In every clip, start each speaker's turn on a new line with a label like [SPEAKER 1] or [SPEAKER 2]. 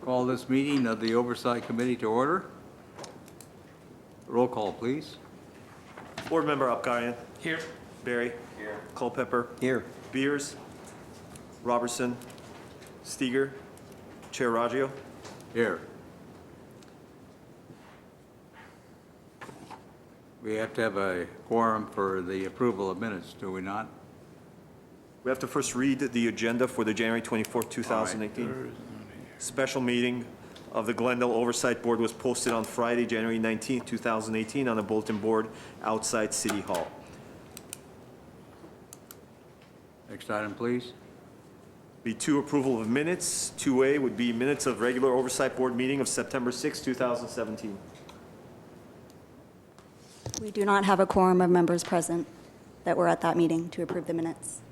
[SPEAKER 1] Call this meeting of the Oversight Committee to order. Roll call, please.
[SPEAKER 2] Board Member Apkarian.
[SPEAKER 3] Here.
[SPEAKER 2] Barry.
[SPEAKER 3] Here.
[SPEAKER 2] Culpepper.
[SPEAKER 1] Here.
[SPEAKER 2] Beers. Robertson. Steger. Chair Raggio.
[SPEAKER 1] Here. We have to have a quorum for the approval of minutes, do we not?
[SPEAKER 2] We have to first read the agenda for the January 24th, 2018 special meeting of the Glendale Oversight Board was posted on Friday, January 19th, 2018 on a bulletin board outside City Hall.
[SPEAKER 1] Next item, please.
[SPEAKER 2] B2, approval of minutes. 2A would be minutes of regular Oversight Board meeting of September 6, 2017.
[SPEAKER 4] We do not have a quorum of members present that were at that meeting to approve the minutes.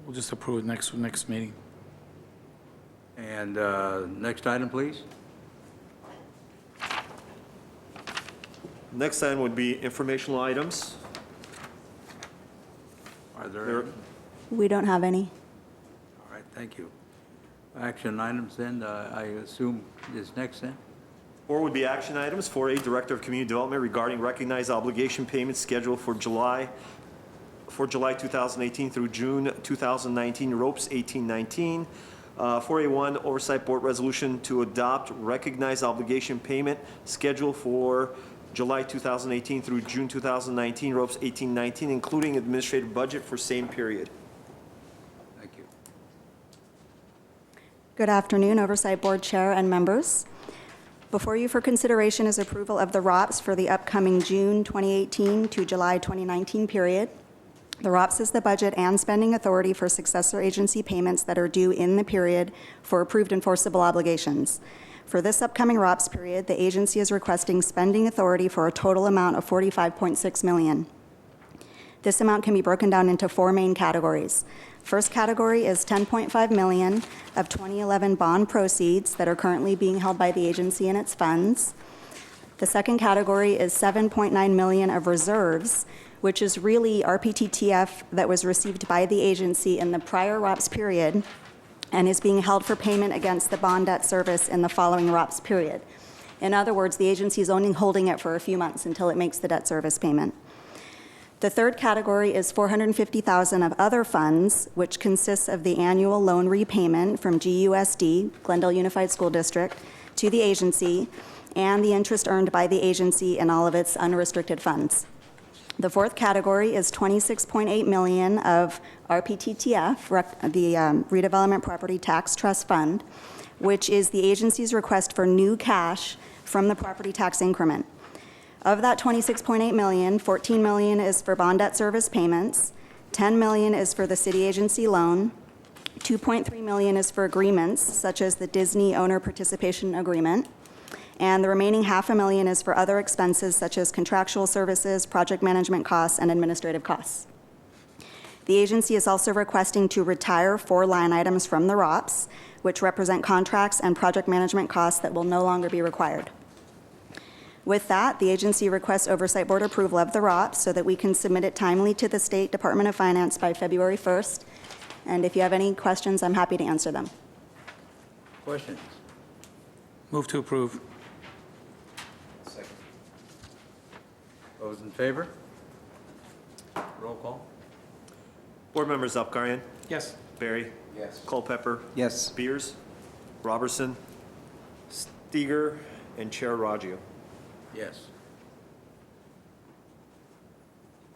[SPEAKER 3] We'll just approve it next meeting.
[SPEAKER 1] And next item, please.
[SPEAKER 2] Next item would be informational items.
[SPEAKER 1] Are there
[SPEAKER 2] There-
[SPEAKER 1] any?
[SPEAKER 4] We don't have any.
[SPEAKER 1] All right, thank you. Action items then, I assume is next then?
[SPEAKER 2] 4 would be action items. 4A, Director of Community Development regarding recognized obligation payments scheduled for July 2018 through June 2019, ROPES 1819. 4A1, Oversight Board Resolution to adopt recognized obligation payment schedule for July 2018 through June 2019, ROPES 1819, including administrative budget for same period.
[SPEAKER 1] Thank you.
[SPEAKER 4] Good afternoon, Oversight Board Chair and members. Before you for consideration is approval of the ROPS for the upcoming June 2018 to July 2019 period. The ROPS is the budget and spending authority for successor agency payments that are due in the period for approved enforceable obligations. For this upcoming ROPS period, the agency is requesting spending authority for a total amount of $45.6 million. This amount can be broken down into 4 main categories. First category is $10.5 million of 2011 bond proceeds that are currently being held by the agency in its funds. The second category is $7.9 million of reserves, which is really RPTTF that was received by the agency in the prior ROPS period and is being held for payment against the bond debt service in the following ROPS period. In other words, the agency is only holding it for a few months until it makes the debt service payment. The third category is $450,000 of other funds, which consists of the annual loan repayment from GUSD, Glendale Unified School District, to the agency, and the interest earned by the agency in all of its unrestricted funds. The fourth category is $26.8 million of RPTTF, the Redevelopment Property Tax Trust Fund, which is the agency's request for new cash from the property tax increment. Of that $26.8 million, $14 million is for bond debt service payments, $10 million is for the city agency loan, $2.3 million is for agreements, such as the Disney owner participation agreement, and the remaining $500,000 is for other expenses such as contractual services, project management costs, and administrative costs. The agency is also requesting to retire 4 line items from the ROPS, which represent contracts and project management costs that will no longer be required. With that, the agency requests Oversight Board approval of the ROPS so that we can submit it timely to the State Department of Finance by February 1st. And if you have any questions, I'm happy to answer them.
[SPEAKER 1] Questions?
[SPEAKER 3] Move to approve.
[SPEAKER 1] Second. Those in favor? Roll call.
[SPEAKER 2] Board Members Apkarian.
[SPEAKER 3] Yes.
[SPEAKER 2] Barry.
[SPEAKER 1] Yes.
[SPEAKER 2] Culpepper.
[SPEAKER 1] Yes.
[SPEAKER 2] Beers. Robertson. Steger. And Chair Raggio.
[SPEAKER 1] Yes.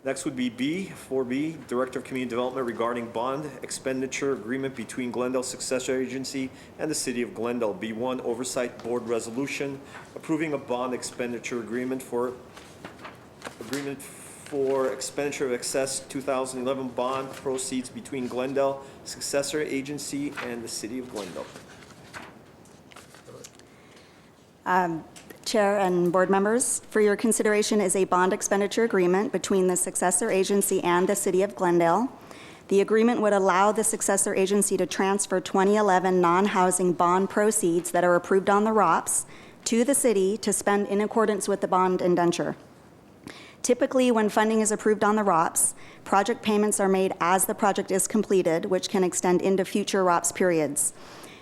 [SPEAKER 2] Next would be B, 4B, Director of Community Development regarding bond expenditure agreement between Glendale Successor Agency and the City of Glendale. B1, Oversight Board Resolution approving a bond expenditure agreement for expenditure of excess 2011 bond proceeds between Glendale Successor Agency and the City of Glendale.
[SPEAKER 4] Chair and board members, for your consideration is a bond expenditure agreement between the Successor Agency and the City of Glendale. The agreement would allow the Successor Agency to transfer 2011 non-housing bond proceeds that are approved on the ROPS to the city to spend in accordance with the bond indenture. Typically, when funding is approved on the ROPS, project payments are made as the project is completed, which can extend into future ROPS periods.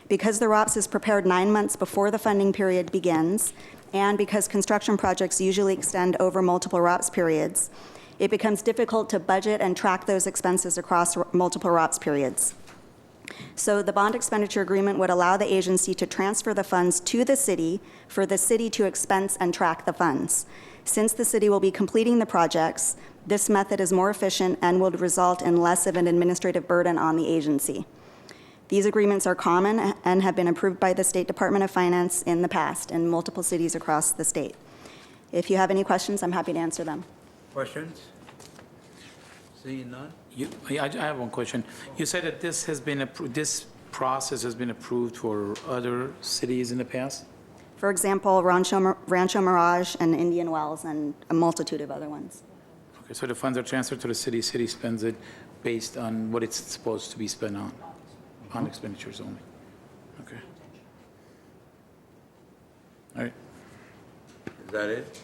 [SPEAKER 4] Because the ROPS is prepared 9 months before the funding period begins, and because construction projects usually extend over multiple ROPS periods, it becomes difficult to budget and track those expenses across multiple ROPS periods. So the bond expenditure agreement would allow the agency to transfer the funds to the city for the city to expense and track the funds. Since the city will be completing the projects, this method is more efficient and will result in less of an administrative burden on the agency. These agreements are common and have been approved by the State Department of Finance in the past in multiple cities across the state. If you have any questions, I'm happy to answer them.
[SPEAKER 1] Questions? Seeing none?
[SPEAKER 3] I have one question. You said that this has been, this process has been approved for other cities in the past?
[SPEAKER 4] For example, Rancho Mirage and Indian Wells and a multitude of other ones.
[SPEAKER 3] Okay, so the funds are transferred to the city spends it based on what it's supposed to be spent on expenditures only. Okay. All right,
[SPEAKER 1] Is that it?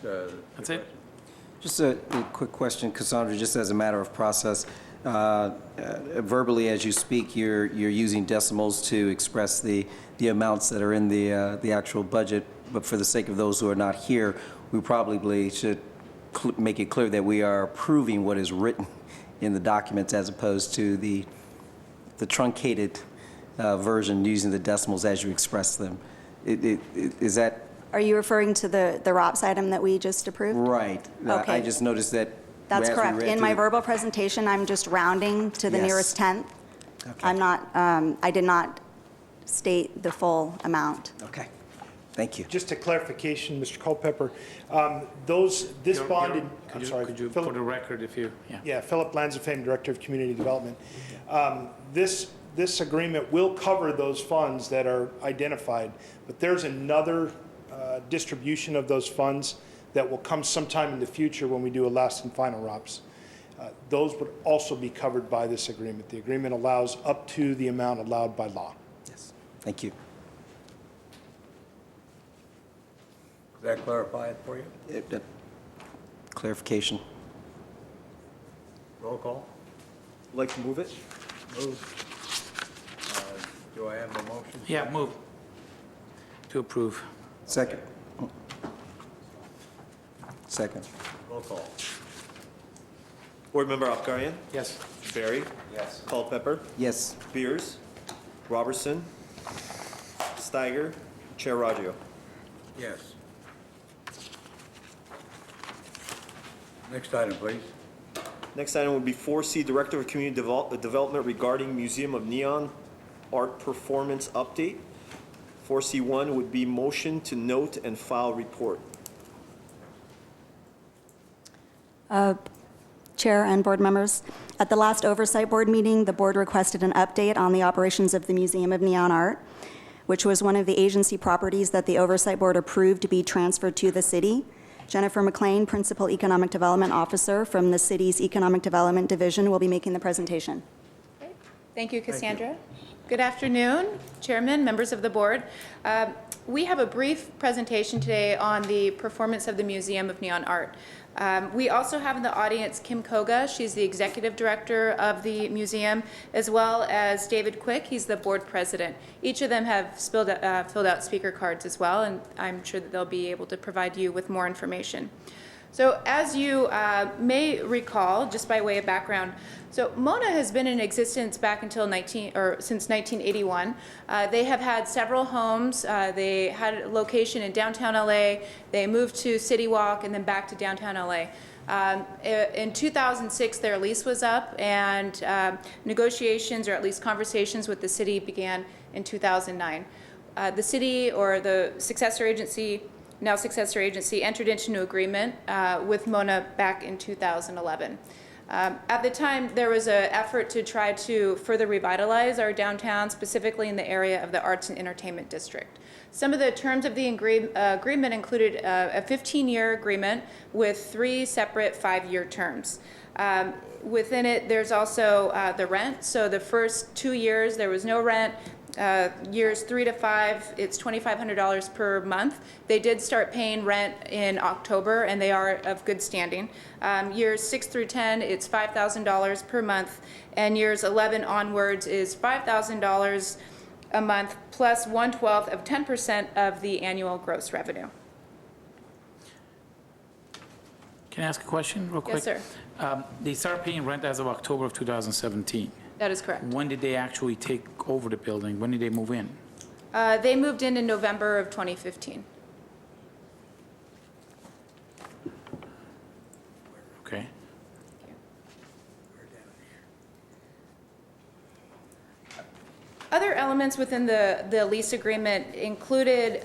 [SPEAKER 3] that's it?
[SPEAKER 5] Just a quick question, Cassandra, just as a matter of process. Verbally, as you speak, you're using decimals to express the amounts that are in the actual budget, but for the sake of those who are not here, we probably should make it clear that we are approving what is written in the documents as opposed to the truncated version using the decimals as you express them. Is that
[SPEAKER 4] Are you referring to the ROPS item that we just approved?
[SPEAKER 5] right? I
[SPEAKER 4] Okay.
[SPEAKER 5] just noticed that.
[SPEAKER 4] That's
[SPEAKER 5] as we
[SPEAKER 4] correct.
[SPEAKER 5] read
[SPEAKER 4] In my
[SPEAKER 5] through-
[SPEAKER 4] verbal presentation, I'm just rounding to the
[SPEAKER 5] Yes.
[SPEAKER 4] nearest tenth.
[SPEAKER 5] Okay.
[SPEAKER 4] I'm not, I did not state the full amount.
[SPEAKER 5] Okay, thank you.
[SPEAKER 6] Just a clarification, Mr. Culpepper, this bond, I'm sorry.
[SPEAKER 3] Could you,
[SPEAKER 6] Philip-
[SPEAKER 3] for the record, if you, yeah.
[SPEAKER 6] Yeah, Philip Lanzafame, Director of Community Development. This agreement will cover those funds that are identified, but there's another distribution of those funds that will come sometime in the future when we do a last and final ROPS. Those would also be covered by this agreement. The agreement allows up to the amount allowed by law.
[SPEAKER 5] Yes, thank you.
[SPEAKER 1] Does that clarify it for you?
[SPEAKER 5] Clarification.
[SPEAKER 1] Roll call?
[SPEAKER 2] Like to move it?
[SPEAKER 1] Move. Do I have a motion?
[SPEAKER 3] Yeah, move to approve.
[SPEAKER 5] Second. Second.
[SPEAKER 1] Roll call.
[SPEAKER 2] Board Member Afgharian?
[SPEAKER 3] Yes.
[SPEAKER 2] Barry? Yes. Culpepper?
[SPEAKER 5] Yes.
[SPEAKER 2] Beers? Robertson? Steiger? Chair Raggio.
[SPEAKER 1] Yes. Next item, please.
[SPEAKER 2] Next item would be 4C, Director of Community Development regarding Museum of Neon Art Performance Update. 4C1 would be motion to note and file report.
[SPEAKER 4] Chair and board members, at the last Oversight Board meeting, the board requested an update on the operations of the Museum of Neon Art, which was one of the agency properties that the Oversight Board approved to be transferred to the city. Jennifer McLean, Principal Economic Development Officer from the city's Economic Development Division, will be making the presentation.
[SPEAKER 7] Thank you, Cassandra. Good afternoon, Chairman, members of the board. We have a brief presentation today on the performance of the Museum of Neon Art. We also have in the audience Kim Koga. She's the Executive Director of the museum, as well as David Quick. He's the board president. Each of them have filled out speaker cards as well, and I'm sure that they'll be able to provide you with more information. So as you may recall, just by way of background, so MONA has been in existence back until since 1981. They have had several homes. They had a location in downtown LA. They moved to City Walk and then back to downtown LA. In 2006, their lease was up, and negotiations, or at least conversations with the city, began in 2009. The city, or the Successor Agency, now Successor Agency, entered into an agreement with MONA back in 2011. At the time, there was an effort to try to further revitalize our downtown, specifically in the area of the Arts and Entertainment District. Some of the terms of the agreement included a 15-year agreement with 3 separate 5-year terms. Within it, there's also the rent. So the first 2 years, there was no rent. Years 3 to 5, it's $2,500 per month. They did start paying rent in October, and they are of good standing. Years 6 through 10, it's $5,000 per month, and years 11 onwards is $5,000 a month plus 1/12 of 10% of the annual gross revenue.
[SPEAKER 3] Can I ask a question real quick?
[SPEAKER 7] Yes, sir.
[SPEAKER 3] They started paying rent as of October of 2017.
[SPEAKER 7] That is correct.
[SPEAKER 3] When did they actually take over the building? When did they move in?
[SPEAKER 7] They moved in November of 2015.
[SPEAKER 3] Okay.
[SPEAKER 7] Other elements within the lease agreement included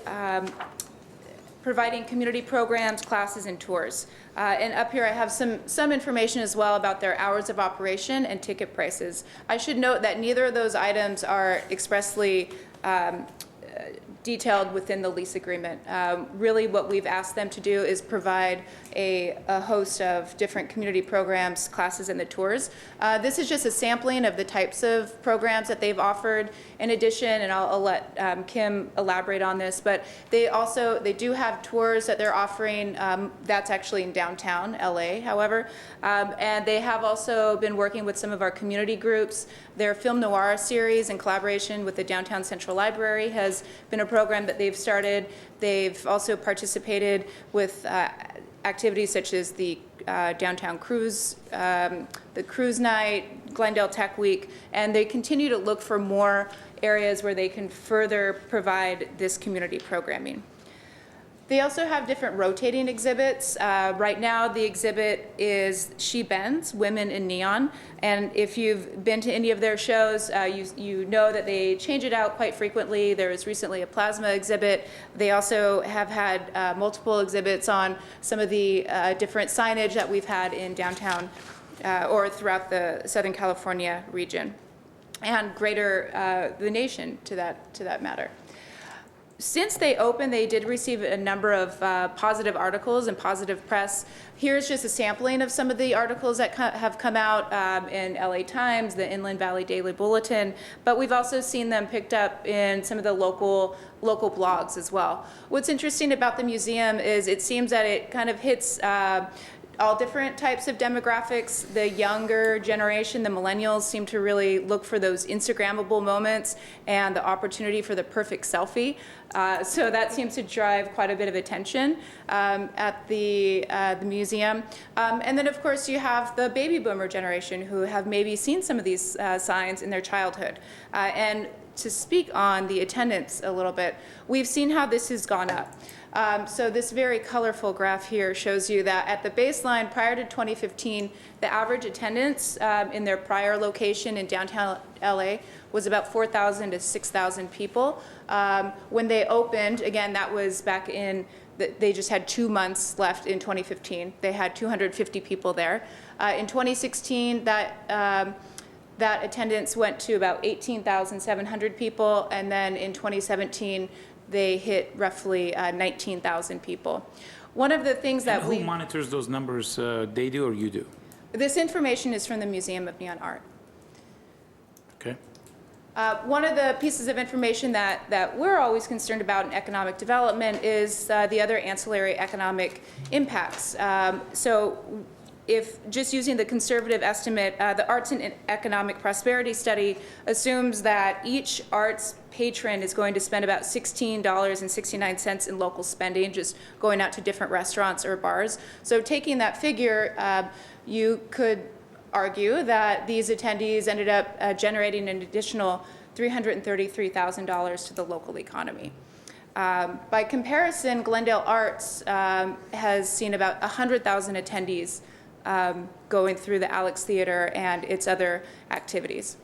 [SPEAKER 7] providing community programs, classes, and tours. And up here I have some information as well about their hours of operation and ticket prices. I should note that neither of those items are expressly detailed within the lease agreement. Really what we've asked them to do is provide a host of different community programs, classes, and the tours. This is just a sampling of the types of programs that they've offered. In addition, and I'll let Kim elaborate on this, but they do have tours that they're offering. That's actually in downtown LA, however. And they have also been working with some of our community groups. Their Film Noir series in collaboration with the Downtown Central Library has been a program that they've started. They've also participated with activities such as the Downtown Cruise, the Cruise Night, Glendale Tech Week, and they continue to look for more areas where they can further provide this community programming. They also have different rotating exhibits. Right now, the exhibit is She Bends, Women in Neon. And if you've been to any of their shows, you know that they change it out quite frequently. There was recently a plasma exhibit. They also have had multiple exhibits on some of the different signage that we've had in downtown or throughout the Southern California region and greater the nation to that matter. Since they opened, they did receive a number of positive articles and positive press. Here's just a sampling of some of the articles that have come out in LA Times, the Inland Valley Daily Bulletin, but we've also seen them picked up in some of the local blogs as well. What's interesting about the museum is it seems that it kind of hits all different types of demographics. The younger generation, the millennials, seem to really look for those Instagrammable moments and the opportunity for the perfect selfie. So that seems to drive quite a bit of attention at the museum. And then, of course, you have the baby boomer generation who have maybe seen some of these signs in their childhood. And to speak on the attendance a little bit, we've seen how this has gone up. So this very colorful graph here shows you that at the baseline prior to 2015, the average attendance in their prior location in downtown LA was about 4,000 to 6,000 people. When they opened, again, that was back in, they just had 2 months left in 2015. They had 250 people there. In 2016, that attendance went to about 18,700 people, and then in 2017, they hit roughly 19,000 people. One of the things that
[SPEAKER 3] who monitors those numbers? They do or you do?
[SPEAKER 7] This information is from the Museum of Neon Art.
[SPEAKER 3] Okay.
[SPEAKER 7] One of the pieces of information that we're always concerned about in economic development is the other ancillary economic impacts. So if just using the conservative estimate, the Arts and Economic Prosperity Study assumes that each arts patron is going to spend about $16.69 in local spending, just going out to different restaurants or bars. So taking that figure, you could argue that these attendees ended up generating an additional $333,000 to the local economy. By comparison, Glendale Arts has seen about 100,000 attendees going through the Alex Theater and its other activities.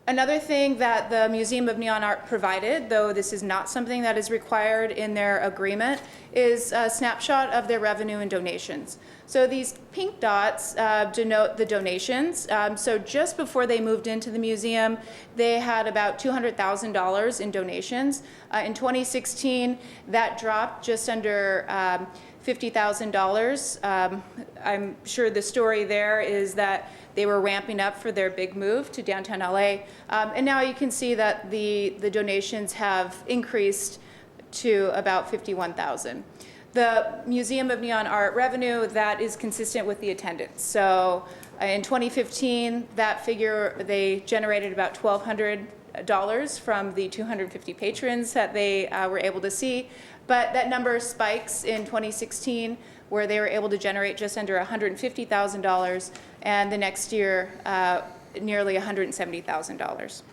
[SPEAKER 7] Another thing that the Museum of Neon Art provided, though this is not something that is required in their agreement, is a snapshot of their revenue and donations. So these pink dots denote the donations. So just before they moved into the museum, they had about $200,000 in donations. In 2016, that dropped just under $50,000. I'm sure the story there is that they were ramping up for their big move to downtown LA. And now you can see that the donations have increased to about $51,000. The Museum of Neon Art revenue, that is consistent with the attendance. So in 2015, that figure, they generated about $1,200 from the 250 patrons that they were able to see. But that number spikes in 2016, where they were able to generate just under $150,000, and the next year, nearly $170,000.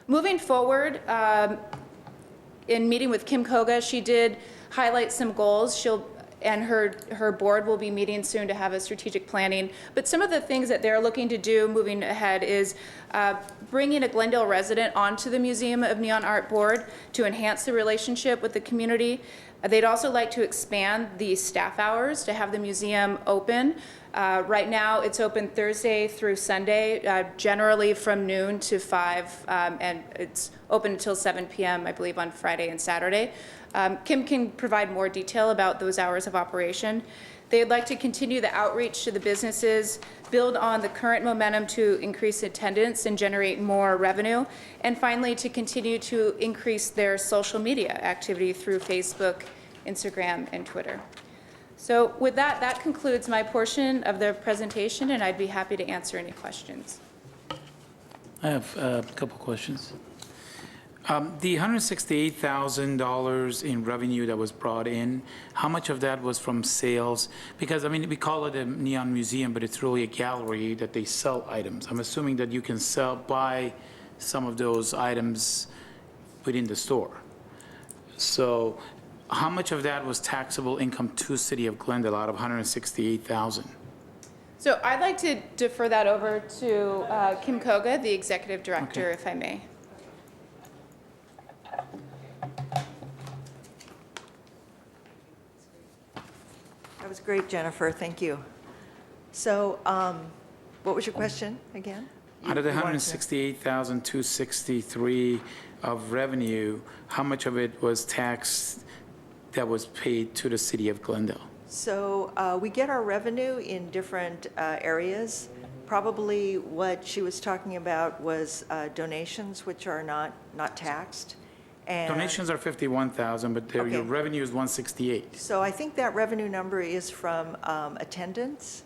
[SPEAKER 7] Moving forward, in meeting with Kim Koga, she did highlight some goals. And her board will be meeting soon to have a strategic planning. But some of the things that they're looking to do moving ahead is bringing a Glendale resident onto the Museum of Neon Art board to enhance the relationship with the community. They'd also like to expand the staff hours to have the museum open. Right now, it's open Thursday through Sunday, generally from noon to 5, and it's open until 7 p.m., I believe, on Friday and Saturday. Kim can provide more detail about those hours of operation. They'd like to continue the outreach to the businesses, build on the current momentum to increase attendance and generate more revenue, and finally, to continue to increase their social media activity through Facebook, Instagram, and Twitter. So with that, that concludes my portion of the presentation, and I'd be happy to answer any questions.
[SPEAKER 3] I have a couple questions. The $168,000 in revenue that was brought in, how much of that was from sales? Because, I mean, we call it a neon museum, but it's really a gallery that they sell items. I'm assuming that you can buy some of those items within the store. So how much of that was taxable income to City of Glendale out of $168,000?
[SPEAKER 7] So I'd like to defer that over to Kim Koga, the Executive Director,
[SPEAKER 3] Okay.
[SPEAKER 7] if I may.
[SPEAKER 8] That was great, Jennifer, thank you. So, what was your question again?
[SPEAKER 3] Out of the
[SPEAKER 8] You wanted to-
[SPEAKER 3] $168,263 of revenue, how much of it was tax that was paid to the City of Glendale?
[SPEAKER 8] So, we get our revenue in different areas. Probably what she was talking about was donations, which are not taxed. And
[SPEAKER 3] Donations are $51,000, but your
[SPEAKER 8] Okay.
[SPEAKER 3] revenue is $168.
[SPEAKER 8] so I think that revenue number is from attendance.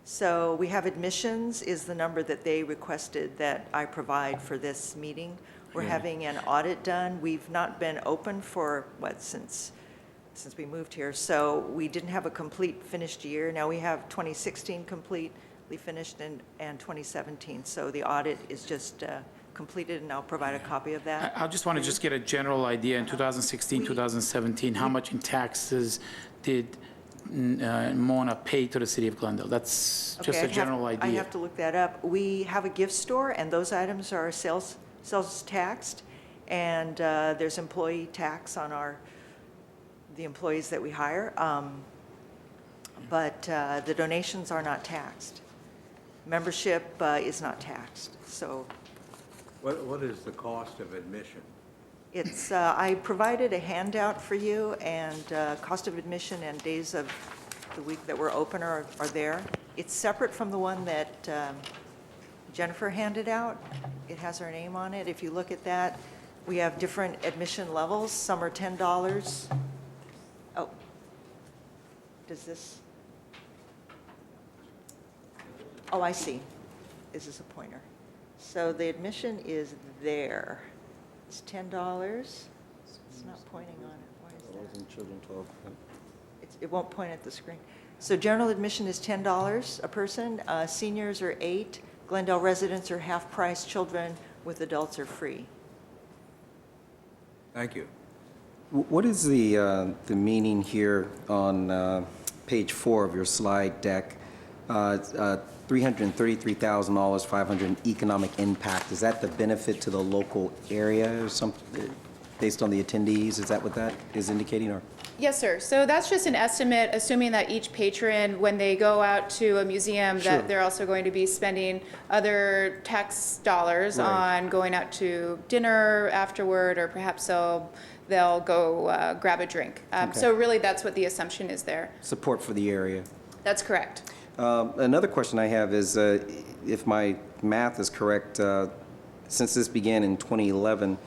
[SPEAKER 8] So we have admissions is the number that they requested that I provide for this meeting. We're
[SPEAKER 3] Okay.
[SPEAKER 8] having an audit done. We've not been open for, since we moved here. So we didn't have a complete finished year. Now we have 2016 completely finished and 2017. So the audit is just completed, and I'll provide a copy of that.
[SPEAKER 3] I just want to just get a general idea, in 2016, 2017, how much in taxes did Mona pay to the City of Glendale? That's just
[SPEAKER 8] Okay,
[SPEAKER 3] a general
[SPEAKER 8] I
[SPEAKER 3] idea.
[SPEAKER 8] have to look that up. We have a gift store, and those items are sales taxed, and there's employee tax on the employees that we hire, but the donations are not taxed. Membership is not taxed, so
[SPEAKER 1] What is the cost of admission?
[SPEAKER 8] it's, I provided a handout for you, and cost of admission and days of the week that we're open are there. It's separate from the one that Jennifer handed out. It has her name on it. If you look at that, we have different admission levels. Some are $10. Oh, does this? Oh, I see. Is this a pointer? So the admission is there. It's $10. It's not pointing on it. Why is that?
[SPEAKER 5] Children 12.
[SPEAKER 8] It won't point at the screen. So general admission is $10 a person. Seniors are $8. Glendale residents are half price. Children with adults are free.
[SPEAKER 1] Thank you.
[SPEAKER 5] What is the meaning here on page 4 of your slide deck? $333,000, 500 economic impact. Is that the benefit to the local area or something, based on the attendees? Is that what that is indicating, or?
[SPEAKER 7] Yes, sir. So that's just an estimate, assuming that each patron, when they go out to a museum,
[SPEAKER 5] Sure.
[SPEAKER 7] that they're also going to be spending other tax dollars
[SPEAKER 5] Right.
[SPEAKER 7] on going out to dinner afterward, or perhaps they'll go grab a drink.
[SPEAKER 5] Okay.
[SPEAKER 7] So really, that's what the assumption is there.
[SPEAKER 5] Support for the area.
[SPEAKER 7] That's correct.
[SPEAKER 5] Another question I have is, if my math is correct, since this began in 2011,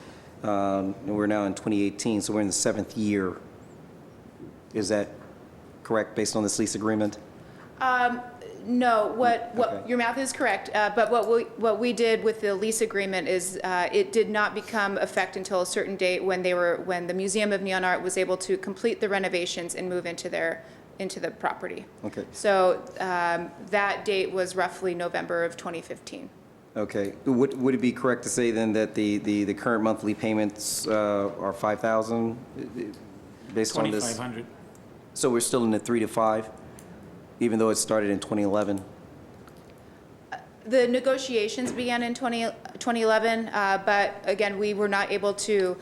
[SPEAKER 5] and we're now in 2018, so we're in the 7th year. Is that correct, based on this lease agreement?
[SPEAKER 7] No,
[SPEAKER 5] Okay.
[SPEAKER 7] your math is correct, but what we did with the lease agreement is it did not become effect until a certain date when the Museum of Neon Art was able to complete the renovations and move into the property.
[SPEAKER 5] Okay.
[SPEAKER 7] So that date was roughly November of 2015.
[SPEAKER 5] Okay. Would it be correct to say then that the current monthly payments are 5,000 based on this?
[SPEAKER 3] 2,500.
[SPEAKER 5] So we're still in the 3 to 5, even though it started in 2011?
[SPEAKER 7] The negotiations began in 2011, but again, we were not able to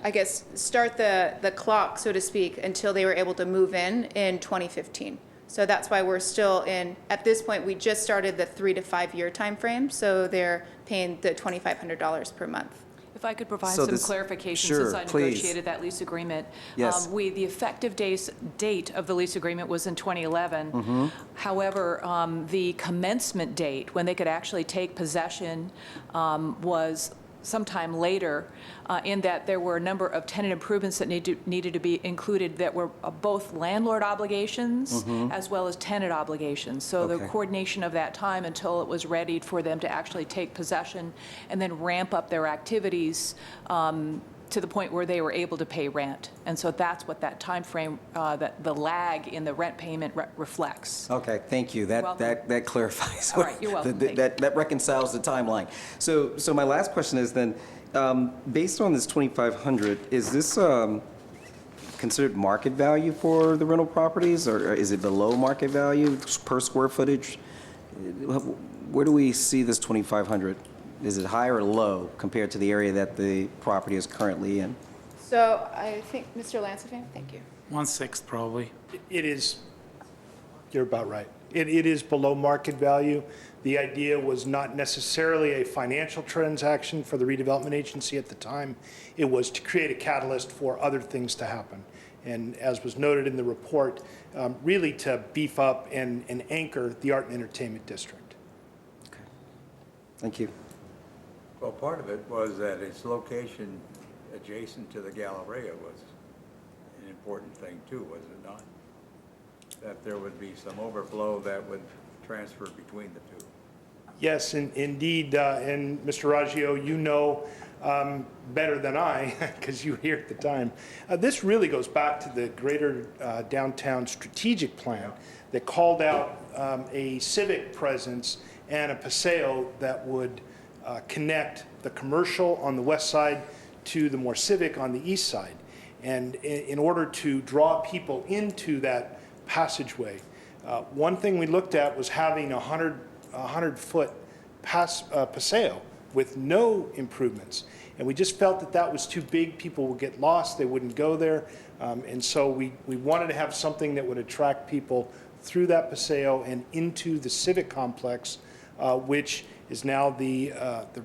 [SPEAKER 7] I guess, start the clock, so to speak, until they were able to move in 2015. So that's why we're still at this point, we just started the 3 to 5 year time frame, so they're paying the $2,500 per month.
[SPEAKER 9] If I could provide
[SPEAKER 5] So
[SPEAKER 9] some
[SPEAKER 5] this-
[SPEAKER 9] clarification,
[SPEAKER 5] Sure,
[SPEAKER 9] since I
[SPEAKER 5] please.
[SPEAKER 9] negotiated that lease agreement.
[SPEAKER 5] Yes.
[SPEAKER 9] The effective date of the lease agreement was in 2011.
[SPEAKER 5] Mm-hmm.
[SPEAKER 9] However, the commencement date, when they could actually take possession, was sometime later, in that there were a number of tenant improvements that needed to be included that were both landlord obligations as well as tenant obligations. So the
[SPEAKER 5] Okay.
[SPEAKER 9] coordination of that time until it was ready for them to actually take possession and then ramp up their activities to the point where they were able to pay rent. And so that's what that time frame, that the lag in the rent payment reflects.
[SPEAKER 5] Okay, thank you.
[SPEAKER 9] welcome.
[SPEAKER 5] That clarifies.
[SPEAKER 9] All right, you're welcome. Thank you.
[SPEAKER 5] That reconciles the timeline. So my last question is then, based on this 2,500, is this considered market value for the rental properties, or is it below market value per square footage? Where do we see this 2,500? Is it high or low compared to the area that the property is currently in?
[SPEAKER 7] So I think, Mr. Lansifan, thank you.
[SPEAKER 3] 1/6 probably.
[SPEAKER 6] It is, you're about right. It is below market value. The idea was not necessarily a financial transaction for the redevelopment agency at the time. It was to create a catalyst for other things to happen. And as was noted in the report, really to beef up and anchor the art and entertainment district.
[SPEAKER 5] Thank you.
[SPEAKER 1] Well, part of it was that its location adjacent to the Galleria was an important thing too, was it not? That there would be some overflow that would transfer between the two.
[SPEAKER 6] Yes, indeed, and Mr. Raggio, you know better than I, because you were here at the time. This really goes back to the greater downtown strategic plan that called out a civic presence and a paseo that would connect the commercial on the west side to the more civic on the east side. And in order to draw people into that passageway, one thing we looked at was having a 100-foot paseo with no improvements. And we just felt that that was too big. People would get lost. They wouldn't go there. And so we wanted to have something that would attract people through that paseo and into the civic complex, which is now the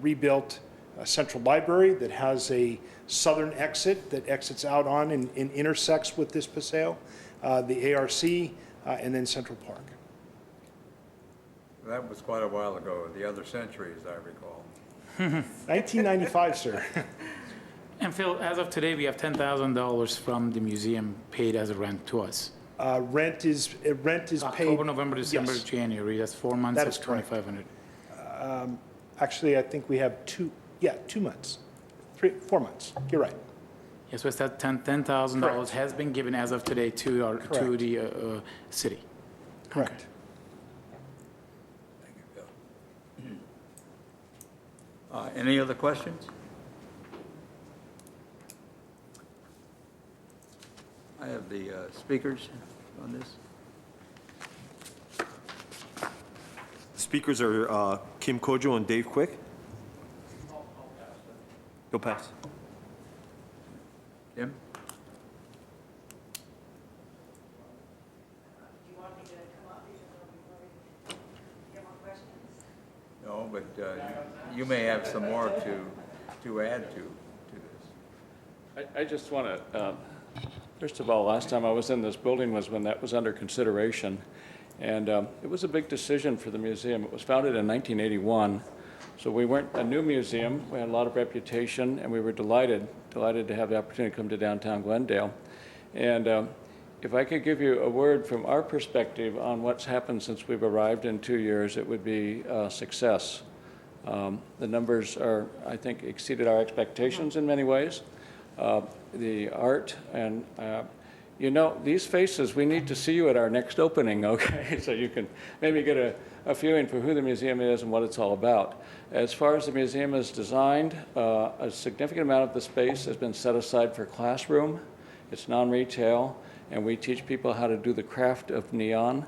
[SPEAKER 6] rebuilt central library that has a southern exit that exits out on and intersects with this paseo, the ARC, and then Central Park.
[SPEAKER 1] That was quite a while ago, the other century, as I recall.
[SPEAKER 6] 1995, sir.
[SPEAKER 3] And Phil, as of today, we have $10,000 from the museum paid as a rent to us.
[SPEAKER 6] Rent is paid.
[SPEAKER 3] October, November, December,
[SPEAKER 6] Yes.
[SPEAKER 3] January, that's 4 months,
[SPEAKER 6] That
[SPEAKER 3] that's
[SPEAKER 6] is correct.
[SPEAKER 3] 2,500.
[SPEAKER 6] Actually, I think we have 2 months, 4 months. You're right.
[SPEAKER 3] Yes, so it's that $10,000
[SPEAKER 6] Correct.
[SPEAKER 3] has been given as of today to
[SPEAKER 6] Correct.
[SPEAKER 3] the city.
[SPEAKER 6] Correct.
[SPEAKER 1] Thank you, Bill. Any other questions? I have the speakers on this.
[SPEAKER 2] Speakers are Kim Kojo and Dave Quick. You'll pass.
[SPEAKER 1] Kim? No, but you may have some more to add to this.
[SPEAKER 10] I just want to, first of all, last time I was in this building was when that was under consideration. And it was a big decision for the museum. It was founded in 1981. So we weren't a new museum. We had a lot of reputation, and we were delighted to have the opportunity to come to downtown Glendale. And If I could give you a word from our perspective on what's happened since we've arrived in 2 years, it would be success. The numbers are, I think, exceeded our expectations in many ways. The art and, you know, these faces, we need to see you at our next opening, okay? So you can maybe get a feeling for who the museum is and what it's all about. As far as the museum is designed, a significant amount of the space has been set aside for classroom. It's non-retail, and we teach people how to do the craft of neon,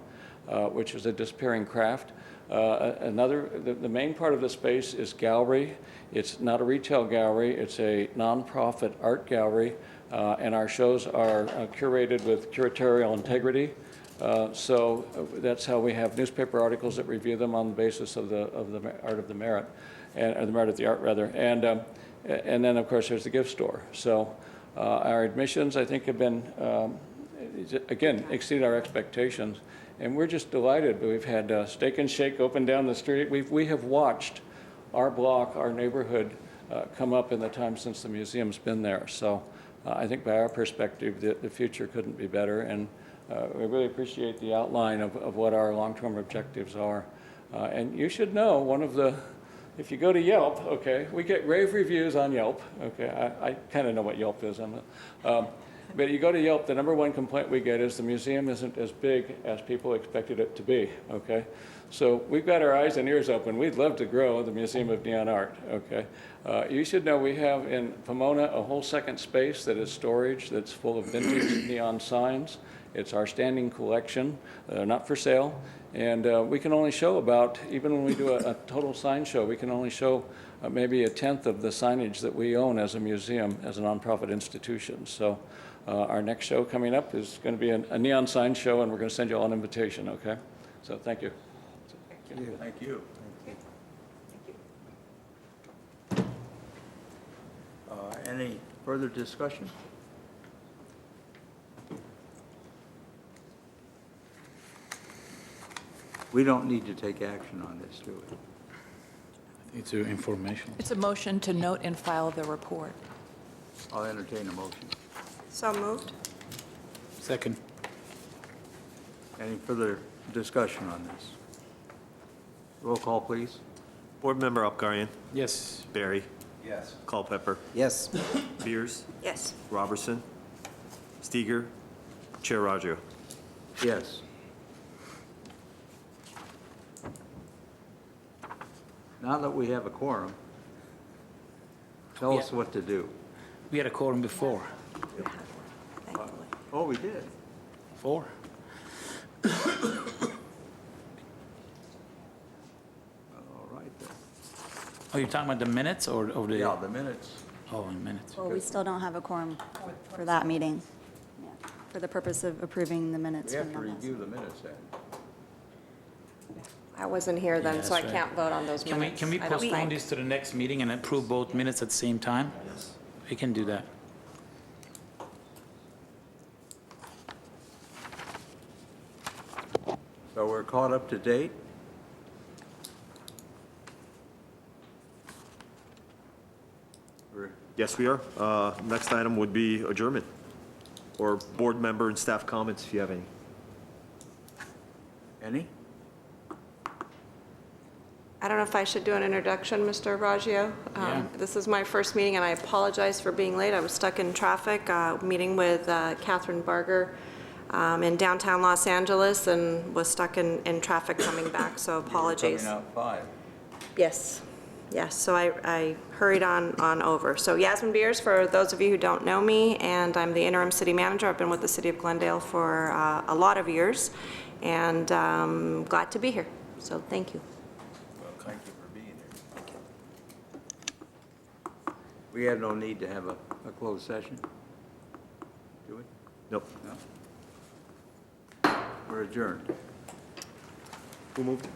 [SPEAKER 10] which is a disappearing craft. The main part of the space is gallery. It's not a retail gallery, it's a nonprofit art gallery, and our shows are curated with curatorial integrity. So that's how we have newspaper articles that review them on the basis of the art of the merit, or the merit of the art rather. And then of course there's the gift store. So our admissions, I think, have been, again, exceeded our expectations. And we're just delighted. We've had Steak and Shake open down the street. We have watched our block, our neighborhood, come up in the time since the museum's been there. So I think by our perspective, the future couldn't be better. And we really appreciate the outline of what our long-term objectives are. And you should know, one of the, if you go to Yelp, okay, we get rave reviews on Yelp. Okay, I kind of know what Yelp is. But you go to Yelp, the #1 complaint we get is the museum isn't as big as people expected it to be, okay? So we've got our eyes and ears open. We'd love to grow the Museum of Neon Art, okay? You should know we have in Pomona a whole second space that is storage that's full of vintage neon signs. It's our standing collection, not for sale. And we can only show about, even when we do a total sign show, we can only show maybe 1/10 of the signage that we own as a museum, as a nonprofit institution. So our next show coming up is going to be a neon sign show, and we're going to send you all an invitation, okay? So thank you.
[SPEAKER 1] Thank you. Any further discussion? We don't need to take action on this, do we?
[SPEAKER 3] It's information.
[SPEAKER 9] It's a motion to note and file the report.
[SPEAKER 1] I'll entertain a motion.
[SPEAKER 4] So moved.
[SPEAKER 3] Second.
[SPEAKER 1] Any further discussion on this? Roll call, please.
[SPEAKER 2] Board Member Upgarian,
[SPEAKER 3] Yes.
[SPEAKER 2] Barry,
[SPEAKER 5] Yes.
[SPEAKER 2] Culpepper,
[SPEAKER 5] Yes.
[SPEAKER 2] Beers,
[SPEAKER 4] Yes.
[SPEAKER 2] Robertson, Steger, Chair Raggio.
[SPEAKER 1] Yes. Now that we have a quorum, tell us what to do.
[SPEAKER 3] We had a quorum before.
[SPEAKER 1] Oh, we did?
[SPEAKER 3] 4.
[SPEAKER 1] All right then.
[SPEAKER 3] Oh, you're talking about the minutes or the?
[SPEAKER 1] Yeah, the minutes.
[SPEAKER 3] Oh, the minutes.
[SPEAKER 4] Well, we still don't have a quorum for that meeting, for the purpose of approving the minutes
[SPEAKER 1] We have
[SPEAKER 4] from
[SPEAKER 1] to
[SPEAKER 4] the last.
[SPEAKER 1] review the minutes then.
[SPEAKER 11] I wasn't here then,
[SPEAKER 3] Yeah,
[SPEAKER 11] so I
[SPEAKER 3] that's right.
[SPEAKER 11] can't vote on those
[SPEAKER 3] Can we
[SPEAKER 11] minutes. I don't
[SPEAKER 3] postpone
[SPEAKER 11] think.
[SPEAKER 3] this to the next meeting and approve both minutes at the same time? Yes. We can do that.
[SPEAKER 1] So we're caught up to date? We're-
[SPEAKER 2] Yes, we are. Next item would be adjournment, or board member and staff comments if you have any.
[SPEAKER 1] Any?
[SPEAKER 11] I don't know if I should do an introduction, Mr. Raggio.
[SPEAKER 3] Yeah.
[SPEAKER 11] This is my first meeting, and I apologize for being late. I was stuck in traffic, meeting with Catherine Barger in downtown Los Angeles, and was stuck in traffic coming back, so apologies.
[SPEAKER 1] Coming out 5.
[SPEAKER 11] Yes, yes, so I hurried on over. So Yasmin Beers, for those of you who don't know me, and I'm the interim city manager. I've been with the city of Glendale for a lot of years, and glad to be here, so thank you.
[SPEAKER 1] Well, thank you for being here. We have no need to have a closed session, do we?
[SPEAKER 2] Nope.
[SPEAKER 1] No? We're adjourned.
[SPEAKER 2] Who moved?